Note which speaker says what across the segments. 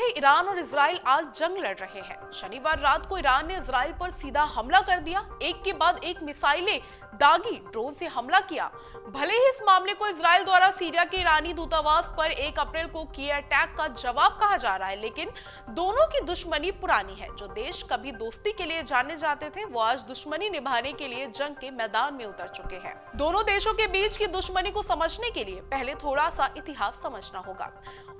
Speaker 1: रहे ईरान और इजराइल आज जंग लड़ रहे हैं। शनिवार रात को ईरान ने इजराइल पर सीधा हमला कर दिया। एक के बाद एक मिसाइलें दागी ड्रोन से हमला किया। भले ही इस मामले को इजराइल द्वारा सीरिया के ईरानी दूतावास पर 1 अप्रैल को किए अटैक का जवाब कहा जा रहा है, लेकिन दोनों की दुश्मनी पुरानी है। जो देश कभी दोस्ती के लिए जाने जाते थे, वो आज दुश्मनी निभाने के लिए जंग के मैदान में उतर चुके हैं। दोनों देशों के बीच की दुश्मनी को समझने के लिए पहले थोड़ा सा इतिहास समझना होगा।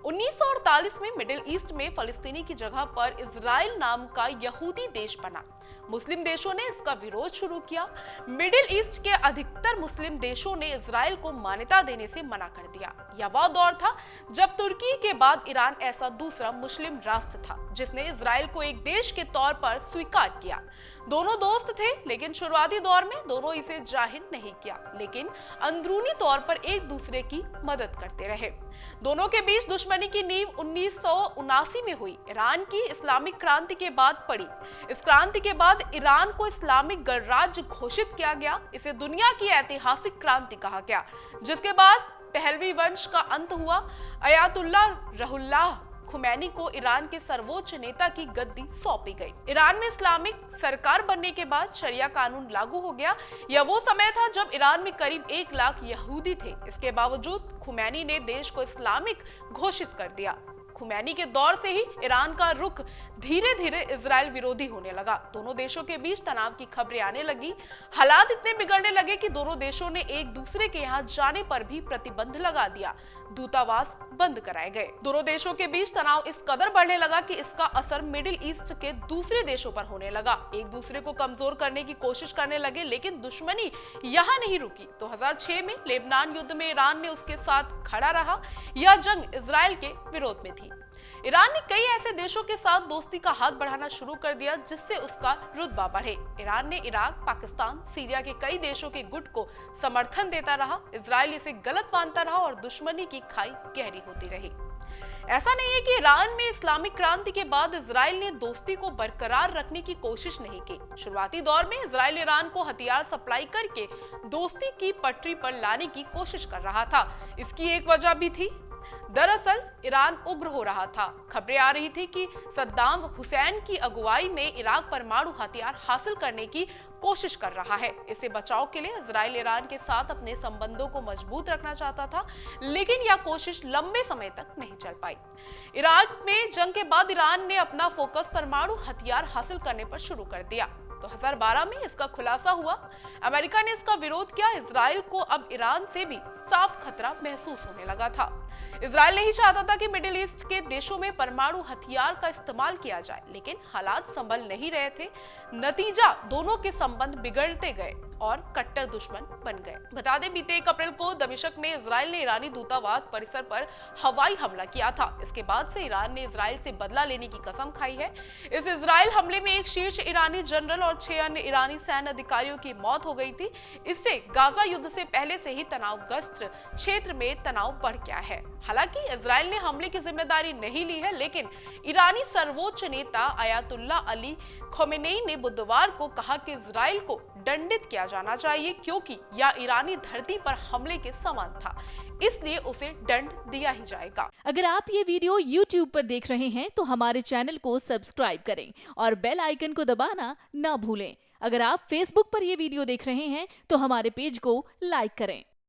Speaker 1: 1948 में मिडिल ईस्ट में फलस्तीनी की जगह पर इजराइल नाम का यहूदी देश बना। मुस्लिम देशों ने इसका विरोध शुरू किया। मिडिल ईस्ट के अधिकतर मुस्लिम देशों ने इजराइल को मान्यता देने से मना कर दिया। यह वह दौर था जब तुर्की के बाद ईरान ऐसा दूसरा मुस्लिम राष्ट्र था जिसने इजराइल को एक देश के तौर पर स्वीकार किया। दोनों दोस्त थे, लेकिन शुरुआती दौर में दोनों इसे जाहिर नहीं किया, लेकिन अंदरूनी तौर पर एक दूसरे की मदद करते रहे। दोनों के बीच दुश्मनी की नींव 1979 में हुई। ईरान की इस्लामिक क्रांति के बाद पड़ी। इस क्रांति के बाद ईरान को इस्लामिक गणराज्य घोषित किया गया। इसे दुनिया की ऐतिहासिक क्रांति कहा गया, जिसके बाद पहलवी वंश का अंत हुआ। अयातुल्ला रुहुल्लाह खुमैनी को ईरान के सर्वोच्च नेता की गद्दी सौंपी गई। ईरान में इस्लामिक सरकार बनने के बाद शरिया कानून लागू हो गया। यह वो समय था जब ईरान में करीब 1 लाख यहूदी थे। इसके बावजूद खुमैनी ने देश को इस्लामिक घोषित कर दिया। खुमैनी के दौर से ही ईरान का रुख धीरे धीरे इजराइल विरोधी होने लगा। दोनों देशों के बीच तनाव की खबरें आने लगी। हालात इतने बिगड़ने लगे कि दोनों देशों ने एक दूसरे के यहाँ जाने पर भी प्रतिबंध लगा दिया। दूतावास बंद कराए गए। दोनों देशों के बीच तनाव इस कदर बढ़ने लगा कि इसका असर मिडिल ईस्ट के दूसरे देशों पर होने लगा। एक दूसरे को कमजोर करने की कोशिश करने लगे, लेकिन दुश्मनी यहाँ नहीं रुकी। 2006 में लेबनान युद्ध में ईरान ने उसके साथ खड़ा रहा। यह जंग इजराइल के विरोध में थी। ईरान ने कई ऐसे देशों के साथ दोस्ती का हाथ बढ़ाना शुरू कर दिया जिससे उसका रुतबा बढ़े। ईरान ने इराक, पाकिस्तान, सीरिया के कई देशों के गुट को समर्थन देता रहा। इजराइल इसे गलत मानता रहा और दुश्मनी की खाई गहरी होती रही। ऐसा नहीं है कि ईरान में इस्लामिक क्रांति के बाद इजराइल ने दोस्ती को बरकरार रखने की कोशिश नहीं की। शुरुआती दौर में इजराइल ईरान को हथियार सप्लाई करके दोस्ती की पटरी पर लाने की कोशिश कर रहा था। इसकी एक वजह भी थी। दरअसल ईरान उग्र हो रहा था। खबरें आ रही थी कि सद्दाम हुसैन की अगुवाई में इराक परमाणु हथियार हासिल करने की कोशिश कर रहा है। इससे बचाव के लिए इजराइल ईरान के साथ अपने संबंधों को मजबूत रखना चाहता था, लेकिन यह कोशिश लंबे समय तक नहीं चल पाई। इराक में जंग के बाद ईरान ने अपना फोकस परमाणु हथियार हासिल करने पर शुरू कर दिया। 2012 में इसका खुलासा हुआ। अमेरिका ने इसका विरोध किया। इजराइल को अब ईरान से भी साफ खतरा महसूस होने लगा था। इजराइल नहीं चाहता था कि मिडिल ईस्ट के देशों में परमाणु हथियार का इस्तेमाल किया जाए, लेकिन हालात संभल नहीं रहे थे। नतीजा, दोनों के संबंध बिगड़ते गए और कट्टर दुश्मन बन गए। बता दें, बीते 1 अप्रैल को दमिश्क में इजराइल ने ईरानी दूतावास परिसर पर हवाई हमला किया था। इसके बाद से ईरान ने इजराइल से बदला लेने की कसम खाई है। इस इजराइल हमले में एक शीर्ष ईरानी जनरल और 6 अन्य ईरानी सैन्य अधिकारियों की मौत हो गई थी। इससे गाजा युद्ध से पहले से ही तनावग्रस्त क्षेत्र में तनाव बढ़ गया है। हालांकि इजराइल ने हमले की जिम्मेदारी नहीं ली है, लेकिन ईरानी सर्वोच्च नेता अयातुल्ला अली खोमेनी ने बुधवार को कहा कि इजराइल को दंडित किया जाना चाहिए, क्योंकि यह ईरानी धरती पर हमले के समान था, इसलिए उसे दंड दिया ही जाएगा।
Speaker 2: अगर आप ये वीडियो YouTube पर देख रहे हैं तो हमारे चैनल को सब्सक्राइब करें और बेल आइकन को दबाना ना भूलें। अगर आप Facebook पर ये वीडियो देख रहे हैं तो हमारे पेज को लाइक करें।